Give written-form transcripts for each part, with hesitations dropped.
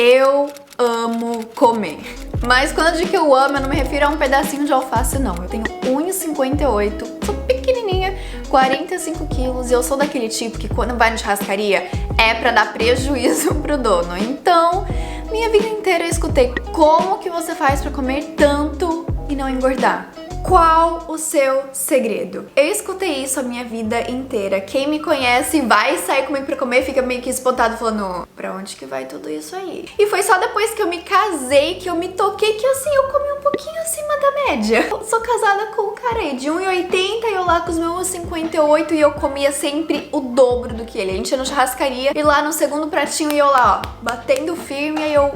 Eu amo comer. Mas quando eu digo que eu amo, eu não me refiro a um pedacinho de alface, não. Eu tenho 1,58, sou pequenininha, 45 quilos, e eu sou daquele tipo que quando vai na churrascaria é pra dar prejuízo pro dono. Então, minha vida inteira eu escutei: como que você faz pra comer tanto e não engordar? Qual o seu segredo? Eu escutei isso a minha vida inteira. Quem me conhece vai sair comigo pra comer, fica meio que espantado falando: pra onde que vai tudo isso aí? E foi só depois que eu me casei que eu me toquei que assim, eu comi um pouquinho acima da média. Eu sou casada com um cara aí de 1,80 e eu lá com os meus 1,58 e eu comia sempre o dobro do que ele. A gente ia na churrascaria e lá no segundo pratinho e eu lá, ó, batendo firme, e eu,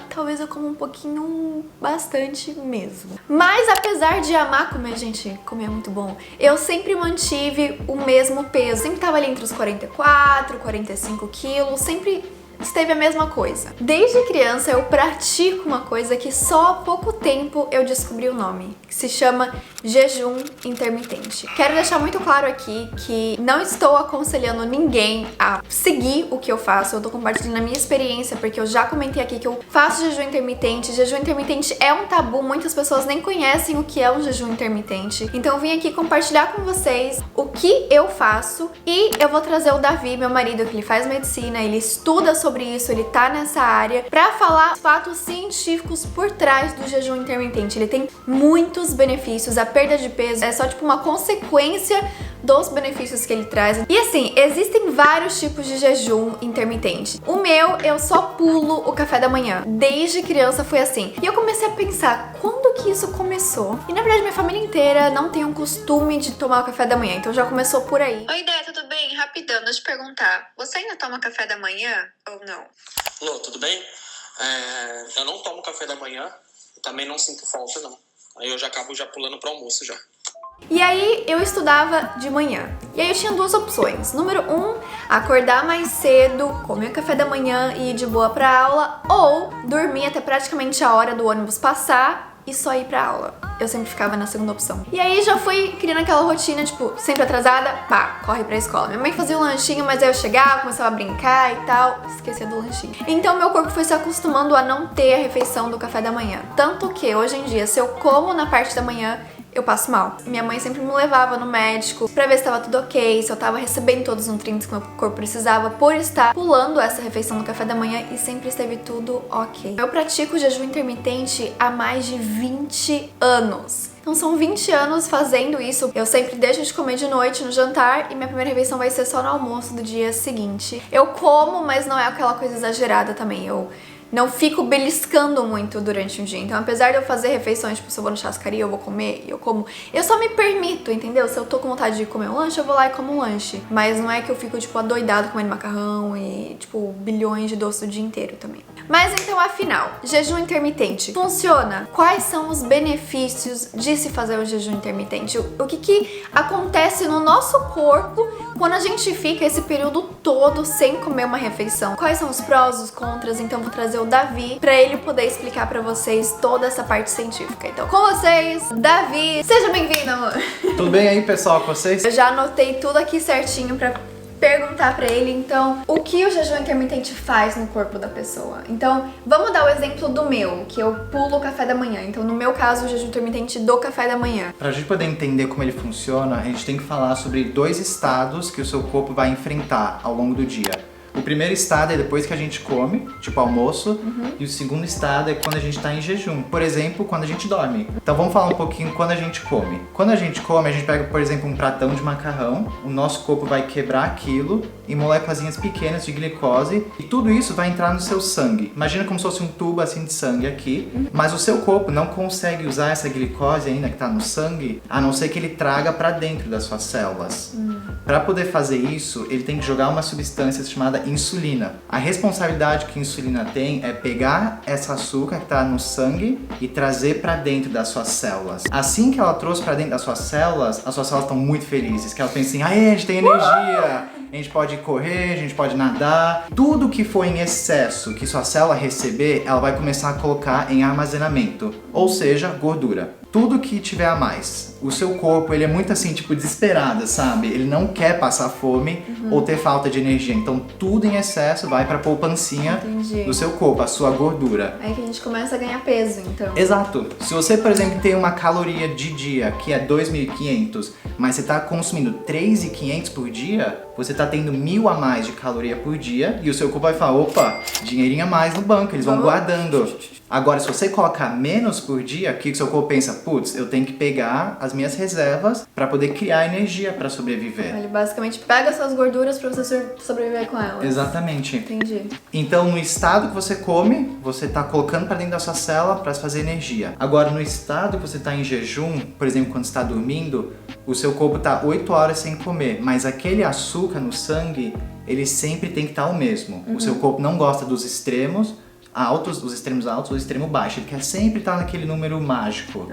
talvez eu coma um pouquinho, bastante mesmo. Mas apesar de amar comer, gente, comer é muito bom, eu sempre mantive o mesmo peso, sempre tava ali entre os 44, 45 quilos, sempre esteve a mesma coisa. Desde criança eu pratico uma coisa que só há pouco tempo eu descobri o nome, que se chama jejum intermitente. Quero deixar muito claro aqui que não estou aconselhando ninguém a seguir o que eu faço, eu tô compartilhando a minha experiência porque eu já comentei aqui que eu faço jejum intermitente. Jejum intermitente é um tabu, muitas pessoas nem conhecem o que é um jejum intermitente. Então eu vim aqui compartilhar com vocês o que eu faço e eu vou trazer o Davi, meu marido, que ele faz medicina, ele estuda sobre isso, ele tá nessa área, pra falar os fatos científicos por trás do jejum intermitente. Ele tem muitos benefícios, a perda de peso é só tipo uma consequência dos benefícios que ele traz. E assim, existem vários tipos de jejum intermitente. O meu, eu só pulo o café da manhã. Desde criança foi assim. E eu comecei a pensar, quando que isso começou? E na verdade minha família inteira não tem um costume de tomar o café da manhã, então já começou por aí. Oi, Dé, tudo bem? Rapidão, deixa eu te perguntar. Você ainda toma café da manhã ou não? Lô, tudo bem? Eu não tomo café da manhã, também não sinto falta, não. Aí eu já acabo pulando pro almoço já. E aí eu estudava de manhã. E aí eu tinha duas opções. Número 1, acordar mais cedo, comer o café da manhã e ir de boa pra aula, ou dormir até praticamente a hora do ônibus passar e só ir pra aula. Eu sempre ficava na segunda opção. E aí já fui criando aquela rotina, tipo, sempre atrasada, pá, corre pra escola. Minha mãe fazia um lanchinho, mas aí eu chegava, começava a brincar e tal, esquecia do lanchinho. Então meu corpo foi se acostumando a não ter a refeição do café da manhã. Tanto que hoje em dia, se eu como na parte da manhã, eu passo mal. Minha mãe sempre me levava no médico pra ver se tava tudo ok, se eu tava recebendo todos os nutrientes que meu corpo precisava por estar pulando essa refeição no café da manhã, e sempre esteve tudo ok. Eu pratico jejum intermitente há mais de 20 anos. Então são 20 anos fazendo isso. Eu sempre deixo de comer de noite no jantar e minha primeira refeição vai ser só no almoço do dia seguinte. Eu como, mas não é aquela coisa exagerada também. Eu não fico beliscando muito durante o dia. Então, apesar de eu fazer refeições, tipo, se eu vou no churrascaria, eu vou comer, eu como. Eu só me permito, entendeu? Se eu tô com vontade de comer um lanche, eu vou lá e como um lanche. Mas não é que eu fico, tipo, adoidado comendo macarrão e, tipo, bilhões de doces o dia inteiro também. Mas então, afinal, jejum intermitente funciona? Quais são os benefícios de se fazer o jejum intermitente? O que acontece no nosso corpo quando a gente fica esse período todo sem comer uma refeição? Quais são os prós, os contras? Então vou trazer o Davi pra ele poder explicar pra vocês toda essa parte científica. Então, com vocês, Davi. Seja bem-vindo, amor. Tudo bem aí, pessoal, com vocês? Eu já anotei tudo aqui certinho pra perguntar pra ele, então, o que o jejum intermitente faz no corpo da pessoa. Então, vamos dar o exemplo do meu, que eu pulo o café da manhã. Então, no meu caso, o jejum intermitente do café da manhã. Pra gente poder entender como ele funciona, a gente tem que falar sobre 2 estados que o seu corpo vai enfrentar ao longo do dia. O primeiro estado é depois que a gente come, tipo almoço, e o segundo estado é quando a gente tá em jejum. Por exemplo, quando a gente dorme. Então vamos falar um pouquinho quando a gente come. Quando a gente come, a gente pega, por exemplo, um pratão de macarrão, o nosso corpo vai quebrar aquilo em moléculas pequenas de glicose e tudo isso vai entrar no seu sangue. Imagina como se fosse um tubo assim de sangue aqui, mas o seu corpo não consegue usar essa glicose ainda que tá no sangue, a não ser que ele traga pra dentro das suas células. Para poder fazer isso, ele tem que jogar uma substância chamada insulina. A responsabilidade que a insulina tem é pegar esse açúcar que está no sangue e trazer para dentro das suas células. Assim que ela trouxe para dentro das suas células, as suas células estão muito felizes, que elas pensam assim, a gente tem energia, a gente pode correr, a gente pode nadar. Tudo que for em excesso que sua célula receber, ela vai começar a colocar em armazenamento, ou seja, gordura. tudo que tiver a mais. O seu corpo, ele é muito assim, tipo, desesperado, sabe? Ele não quer passar fome ou ter falta de energia. Então, tudo em excesso vai pra poupancinha do seu corpo, a sua gordura. Aí que a gente começa a ganhar peso, então. Exato. Se você, por exemplo, tem uma caloria de dia que é 2.500, mas você tá consumindo 3.500 por dia, você tá tendo 1.000 a mais de caloria por dia e o seu corpo vai falar, opa, dinheirinho a mais no banco, eles vão guardando. Agora, se você colocar menos por dia, o que o seu corpo pensa? Putz, eu tenho que pegar as minhas reservas para poder criar energia para sobreviver. Ele basicamente pega suas gorduras para você sobreviver com elas. Exatamente. Entendi. Então, no estado que você come, você tá colocando para dentro da sua célula para fazer energia. Agora, no estado que você tá em jejum, por exemplo, quando está dormindo, o seu corpo tá 8 horas sem comer, mas aquele açúcar no sangue, ele sempre tem que estar o mesmo. O seu corpo não gosta dos extremos altos, os extremos altos ou extremo baixo. Ele quer sempre estar naquele número mágico.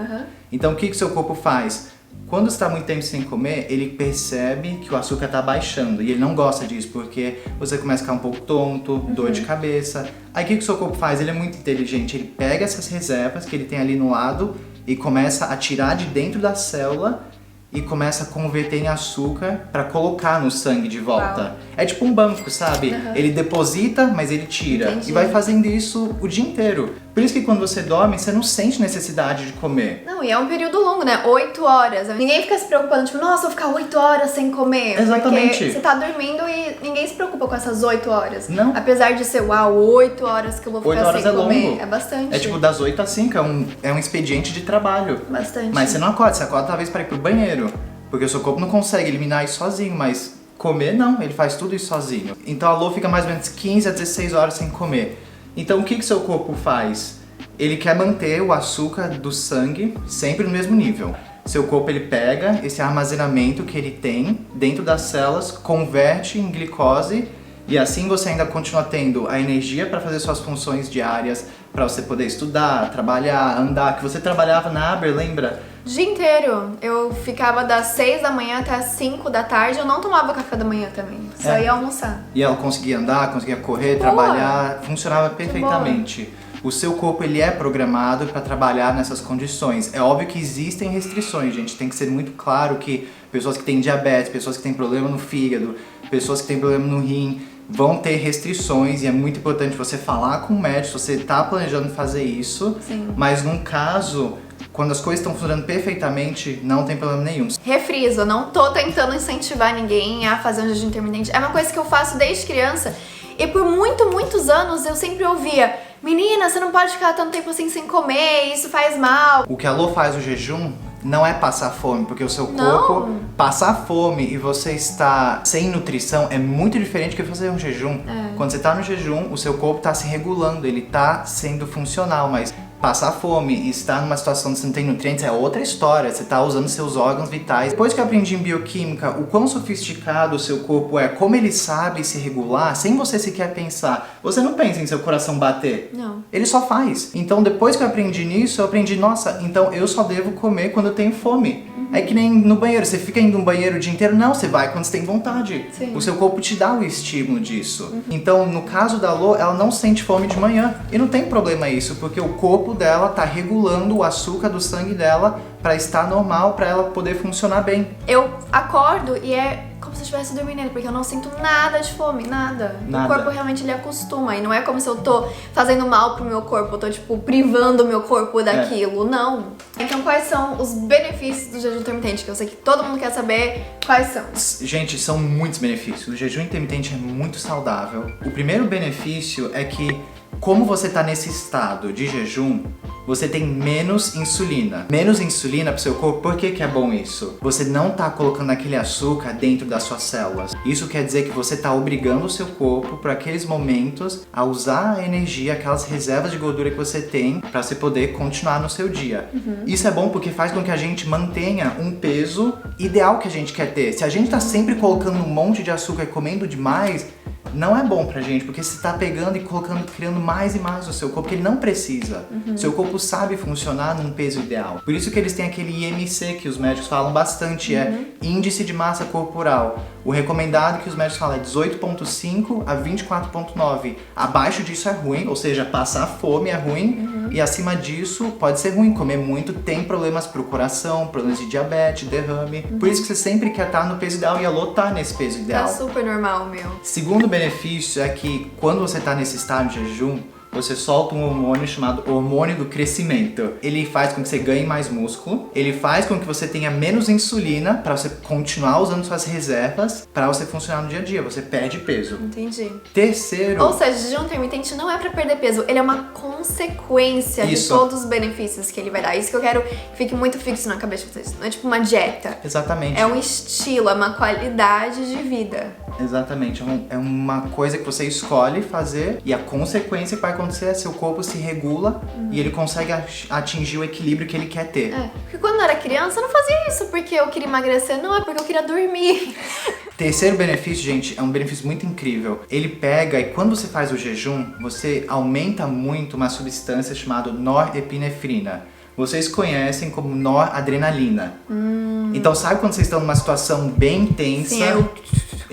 Então, o que o seu corpo faz? Quando você está muito tempo sem comer, ele percebe que o açúcar está baixando. E ele não gosta disso, porque você começa a ficar um pouco tonto, dor de cabeça. Aí, o que o seu corpo faz? Ele é muito inteligente. Ele pega essas reservas que ele tem ali no lado e começa a tirar de dentro da célula e começa a converter em açúcar para colocar no sangue de volta. Uau. É tipo um banco, sabe? Ele deposita, mas ele tira. Entendi. E vai fazendo isso o dia inteiro. Por isso que quando você dorme, você não sente necessidade de comer. Não, e é um período longo, né? 8 horas. Ninguém fica se preocupando, tipo, nossa, vou ficar 8 horas sem comer. Exatamente. Porque você tá dormindo e ninguém se preocupa com essas 8 horas. Não. Apesar de ser, uau, 8 horas que eu vou 8 ficar horas sem é comer. longo. É bastante. É tipo das 8 às 5, é um expediente de trabalho. Bastante. Mas você não acorda, você acorda talvez para ir pro banheiro. Porque o seu corpo não consegue eliminar isso sozinho, mas comer não, ele faz tudo isso sozinho. Então a Lô fica mais ou menos 15 a 16 horas sem comer. Então o que seu corpo faz? Ele quer manter o açúcar do sangue sempre no mesmo nível. Seu corpo ele pega esse armazenamento que ele tem dentro das células, converte em glicose e assim você ainda continua tendo a energia para fazer suas funções diárias, para você poder estudar, trabalhar, andar, que você trabalhava na Aber, lembra? Dia inteiro. Eu ficava das 6 da manhã até as 5 da tarde. Eu não tomava café da manhã também. Só ia almoçar. E ela conseguia andar, conseguia correr, trabalhar, funcionava perfeitamente. O seu corpo ele é programado para trabalhar nessas condições. É óbvio que existem restrições, gente. Tem que ser muito claro que pessoas que têm diabetes, pessoas que têm problema no fígado, pessoas que têm problema no rim, vão ter restrições e é muito importante você falar com o médico se você está planejando fazer isso. Sim. Mas num caso, quando as coisas estão funcionando perfeitamente, não tem problema nenhum. Refriso, eu não tô tentando incentivar ninguém a fazer um jejum intermitente. É uma coisa que eu faço desde criança e por muitos anos eu sempre ouvia: menina, você não pode ficar tanto tempo assim sem comer, isso faz mal. O que a Lô faz o jejum não é passar fome, porque o seu Não. corpo passar fome e você está sem nutrição é muito diferente do que fazer um jejum. Quando você está no jejum, o seu corpo está se regulando, ele está sendo funcional, mas passar fome e estar numa situação onde você não tem nutrientes é outra história, você está usando seus órgãos vitais. Depois que eu aprendi em bioquímica o quão sofisticado o seu corpo é, como ele sabe se regular, sem você sequer pensar. Você não pensa em seu coração bater. Não. Ele só faz. Então depois que eu aprendi nisso, eu aprendi, nossa, então eu só devo comer quando eu tenho fome. É que nem no banheiro, você fica indo no banheiro o dia inteiro? Não, você vai quando você tem vontade. Sim. O seu corpo te dá o estímulo disso. Então, no caso da Lô, ela não sente fome de manhã. E não tem problema isso, porque o corpo dela tá regulando o açúcar do sangue dela para estar normal, para ela poder funcionar bem. Eu acordo e é como se eu estivesse dormindo, porque eu não sinto nada de fome, nada. Nada. O corpo realmente ele acostuma e não é como se eu tô fazendo mal pro meu corpo, eu tô tipo privando o meu corpo daquilo, não. Então quais são os benefícios do jejum intermitente? Que eu sei que todo mundo quer saber quais são. Gente, são muitos benefícios. O jejum intermitente é muito saudável. O primeiro benefício é que, como você tá nesse estado de jejum, você tem menos insulina. Menos insulina pro seu corpo, por que é bom isso? Você não tá colocando aquele açúcar dentro das suas células. Isso quer dizer que você tá obrigando o seu corpo para aqueles momentos a usar a energia, aquelas reservas de gordura que você tem para você poder continuar no seu dia. Isso é bom porque faz com que a gente mantenha um peso ideal que a gente quer ter. Se a gente tá sempre colocando um monte de açúcar e comendo demais, não é bom pra gente, porque você tá pegando e colocando, criando mais e mais o seu corpo, que ele não precisa. Seu corpo sabe funcionar num peso ideal. Por isso que eles têm aquele IMC que os médicos falam bastante, é índice de massa corporal. O recomendado que os médicos falam é 18,5 a 24,9. Abaixo disso é ruim, ou seja, passar fome é ruim. E acima disso pode ser ruim. Comer muito tem problemas pro coração, problemas de diabetes, derrame. Por isso que você sempre quer estar no peso ideal e a Lô tá nesse peso ideal. Tá super normal, meu. Segundo benefício é que quando você tá nesse estado de jejum, você solta um hormônio chamado hormônio do crescimento. Ele faz com que você ganhe mais músculo, ele faz com que você tenha menos insulina para você continuar usando suas reservas para você funcionar no dia a dia, você perde peso. Entendi. Terceiro... Ou seja, jejum intermitente não é pra perder peso, ele é uma consequência de todos os benefícios que ele vai dar. Isso que eu quero que fique muito fixo na cabeça de vocês. Não é tipo uma dieta. Exatamente. É um estilo, é uma qualidade de vida. Exatamente, é uma coisa que você escolhe fazer e a consequência que vai acontecer é seu corpo se regula e ele consegue atingir o equilíbrio que ele quer ter. Porque quando eu era criança eu não fazia isso porque eu queria emagrecer, não, é porque eu queria dormir. Terceiro benefício, gente, é um benefício muito incrível. Ele pega e quando você faz o jejum, você aumenta muito uma substância chamada norepinefrina. Vocês conhecem como noradrenalina. Então sabe quando vocês estão numa situação bem tensa? Sim,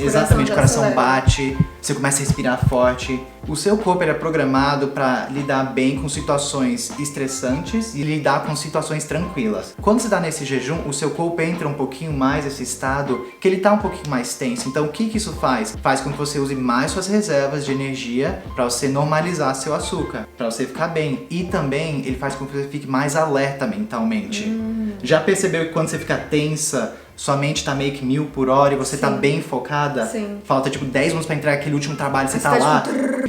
exatamente, o coração bate, você começa a respirar forte. O seu corpo ele é programado para lidar bem com situações estressantes e lidar com situações tranquilas. Quando você está nesse jejum, o seu corpo entra um pouquinho mais nesse estado que ele está um pouquinho mais tenso. Então o que isso faz? Faz com que você use mais suas reservas de energia para você normalizar seu açúcar, para você ficar bem. E também ele faz com que você fique mais alerta mentalmente. Já percebeu que quando você fica tensa, sua mente tá meio que 1000 por hora e você tá bem focada? Sim. Falta tipo 10 minutos pra entregar aquele último trabalho, você tá lá.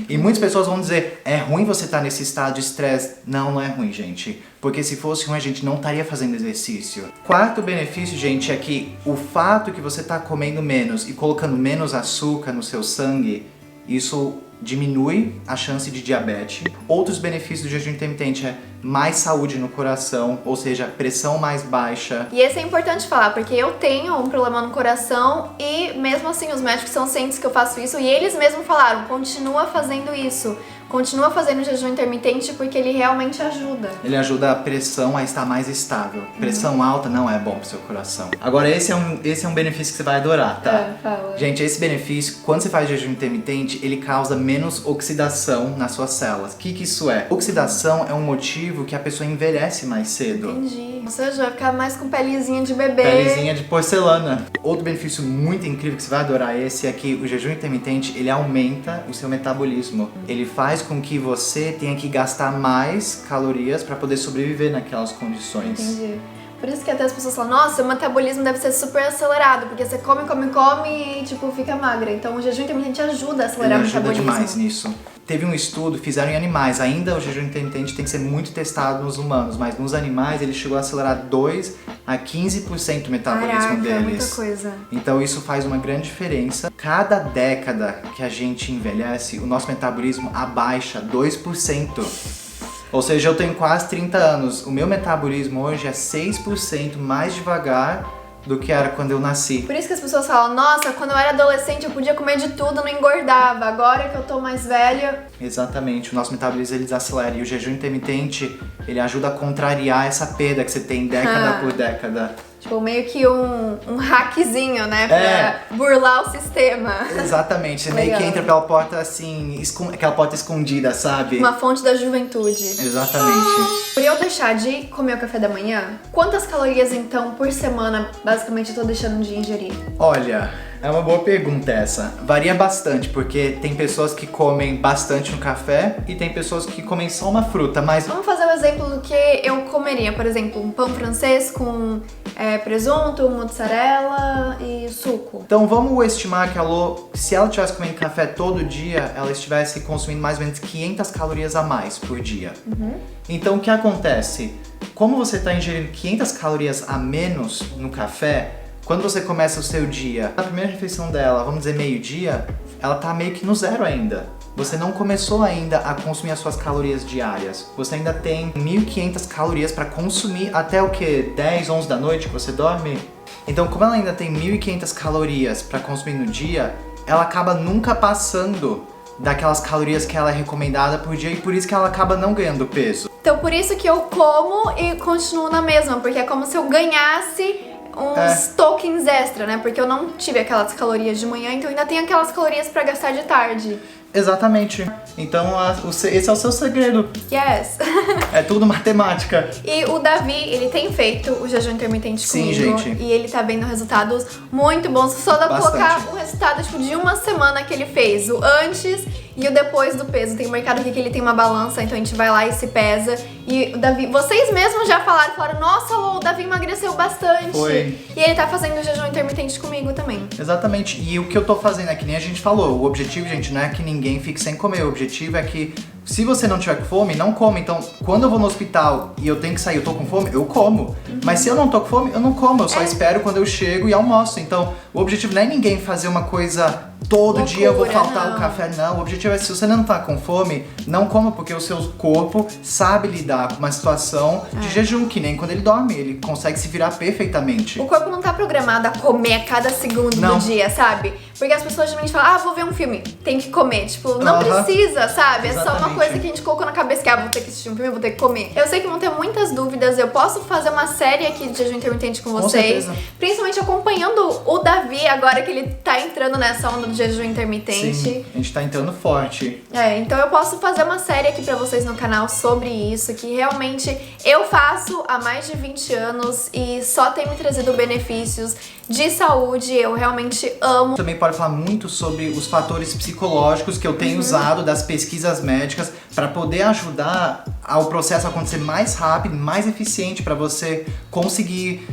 E muitas pessoas vão dizer, é ruim você tá nesse estado de estresse. Não, não é ruim, gente. Porque se fosse ruim, a gente não estaria fazendo exercício. Quarto benefício, gente, é que o fato que você tá comendo menos e colocando menos açúcar no seu sangue, isso diminui a chance de diabetes. Outros benefícios do jejum intermitente é mais saúde no coração, ou seja, pressão mais baixa. E esse é importante falar, porque eu tenho um problema no coração e mesmo assim os médicos são cientes que eu faço isso e eles mesmos falaram, continua fazendo isso. Continua fazendo jejum intermitente porque ele realmente ajuda. Ele ajuda a pressão a estar mais estável. Pressão alta não é bom pro seu coração. Agora, esse é um benefício que você vai adorar, tá? Fala. Gente, esse benefício, quando você faz jejum intermitente, ele causa menos oxidação nas suas células. O que isso é? Oxidação é um motivo que a pessoa envelhece mais cedo. Entendi. Ou seja, vai ficar mais com pelezinha de bebê. Pelezinha de porcelana. Outro benefício muito incrível que você vai adorar esse é que o jejum intermitente, ele aumenta o seu metabolismo. Ele faz com que você tenha que gastar mais calorias para poder sobreviver naquelas condições. Entendi. Por isso que até as pessoas falam, nossa, o metabolismo deve ser super acelerado, porque você come e, tipo, fica magra. Então o jejum intermitente ajuda a acelerar o metabolismo. Ele ajuda demais nisso. Teve um estudo, fizeram em animais. Ainda o jejum intermitente tem que ser muito testado nos humanos, mas nos animais ele chegou a acelerar 2 a 15% o metabolismo deles. É muita coisa. Então isso faz uma grande diferença. Cada década que a gente envelhece, o nosso metabolismo abaixa 2%. Ou seja, eu tenho quase 30 anos. O meu metabolismo hoje é 6% mais devagar do que era quando eu nasci. Por isso que as pessoas falam, nossa, quando eu era adolescente eu podia comer de tudo, não engordava. Agora que eu tô mais velha... Exatamente, o nosso metabolismo ele desacelera. E o jejum intermitente, ele ajuda a contrariar essa perda que você tem década por década. Tipo, meio que um hackzinho, né? Pra burlar o sistema. Exatamente, você meio que entra pela porta assim, aquela porta escondida, sabe? Uma fonte da juventude. Exatamente. Por eu deixar de comer o café da manhã, quantas calorias então por semana basicamente eu tô deixando de ingerir? Olha, é uma boa pergunta essa. Varia bastante, porque tem pessoas que comem bastante no café e tem pessoas que comem só uma fruta, mas... Vamos fazer um exemplo do que eu comeria, por exemplo, um pão francês com presunto, mozzarella e suco. Então vamos estimar que a Lô, se ela estivesse comendo café todo dia, ela estivesse consumindo mais ou menos 500 calorias a mais por dia. Então o que acontece? Como você está ingerindo 500 calorias a menos no café, quando você começa o seu dia, na primeira refeição dela, vamos dizer meio-dia, ela tá meio que no zero ainda. Você não começou ainda a consumir as suas calorias diárias. Você ainda tem 1.500 calorias para consumir até o que? 10, 11 da noite que você dorme? Então, como ela ainda tem 1.500 calorias para consumir no dia, ela acaba nunca passando daquelas calorias que ela é recomendada por dia e por isso que ela acaba não ganhando peso. Então por isso que eu como e continuo na mesma, porque é como se eu ganhasse uns tokens extra, né? Porque eu não tive aquelas calorias de manhã, então ainda tenho aquelas calorias pra gastar de tarde. Exatamente. Então esse é o seu segredo. Yes! É tudo matemática. E o Davi, ele tem feito o jejum intermitente Sim, comigo. gente. E ele tá vendo resultados muito bons. Só dá pra colocar o resultado tipo, de uma semana que ele fez. O antes e o depois do peso. Tem um mercado aqui que ele tem uma balança, então a gente vai lá e se pesa. E o Davi, vocês mesmos já falaram, nossa, Lô, o Davi emagreceu bastante. Foi. E ele tá fazendo o jejum intermitente comigo também. Exatamente. E o que eu tô fazendo é que nem a gente falou. O objetivo, gente, não é que ninguém fique sem comer. O objetivo é que se você não tiver com fome, não come. Então, quando eu vou no hospital e eu tenho que sair, eu tô com fome, eu como. Mas se eu não tô com fome, eu não como. Eu só espero quando eu chego e almoço. Então, o objetivo não é ninguém fazer uma coisa todo dia eu vou faltar o café. Não, o objetivo é se você não tá com fome, não coma, porque o seu corpo sabe lidar com uma situação de jejum, que nem quando ele dorme. Ele consegue se virar perfeitamente. O corpo não tá programado a comer a cada segundo do dia, sabe? Porque as pessoas geralmente falam, vou ver um filme, tem que comer. Tipo, não precisa, sabe? É só uma coisa que a gente colocou na cabeça que, vou ter que assistir um filme, vou ter que comer. Eu sei que vão ter muitas dúvidas, eu posso fazer uma série aqui de jejum intermitente com vocês. Certeza. Principalmente acompanhando o Davi, agora que ele tá entrando nessa onda do jejum intermitente. Sim, a gente tá entrando forte. Então eu posso fazer uma série aqui pra vocês no canal sobre isso, que realmente eu faço há mais de 20 anos e só tem me trazido benefícios de saúde, eu realmente amo. Também pode falar muito sobre os fatores psicológicos que eu tenho usado das pesquisas médicas para poder ajudar ao processo acontecer mais rápido, mais eficiente para você conseguir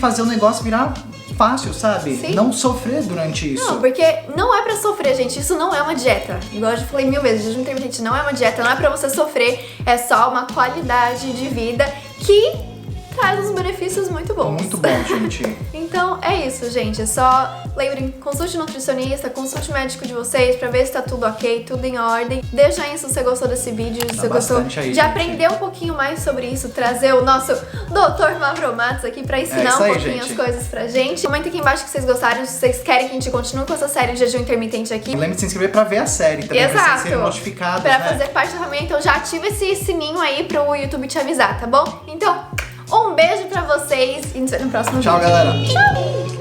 fazer o negócio virar fácil, sabe? Sim. Não sofrer durante isso. Não, porque não é pra sofrer, gente. Isso não é uma dieta. Igual eu já falei 1000 vezes, jejum intermitente não é uma dieta, não é pra você sofrer. É só uma qualidade de vida que traz uns benefícios muito bons. Muito bom, gente. Então é isso, gente. É só lembrem, consulte nutricionista, consulte médico de vocês pra ver se tá tudo ok, tudo em ordem. Deixa aí se você gostou desse vídeo, se você gostou de aprender um pouquinho mais sobre isso, trazer o nosso Dr. Mavromatos aqui pra ensinar um pouquinho as coisas pra gente. Comenta aqui embaixo que vocês gostaram, se vocês querem que a gente continue com essa série de jejum intermitente aqui. Lembre de se inscrever pra ver a série também, pra vocês serem notificados, pra fazer parte da família, então já ativa esse sininho aí pro YouTube te avisar, tá bom? Então, um beijo pra vocês e nos vemos no próximo vídeo. Tchau, galera. Tchau!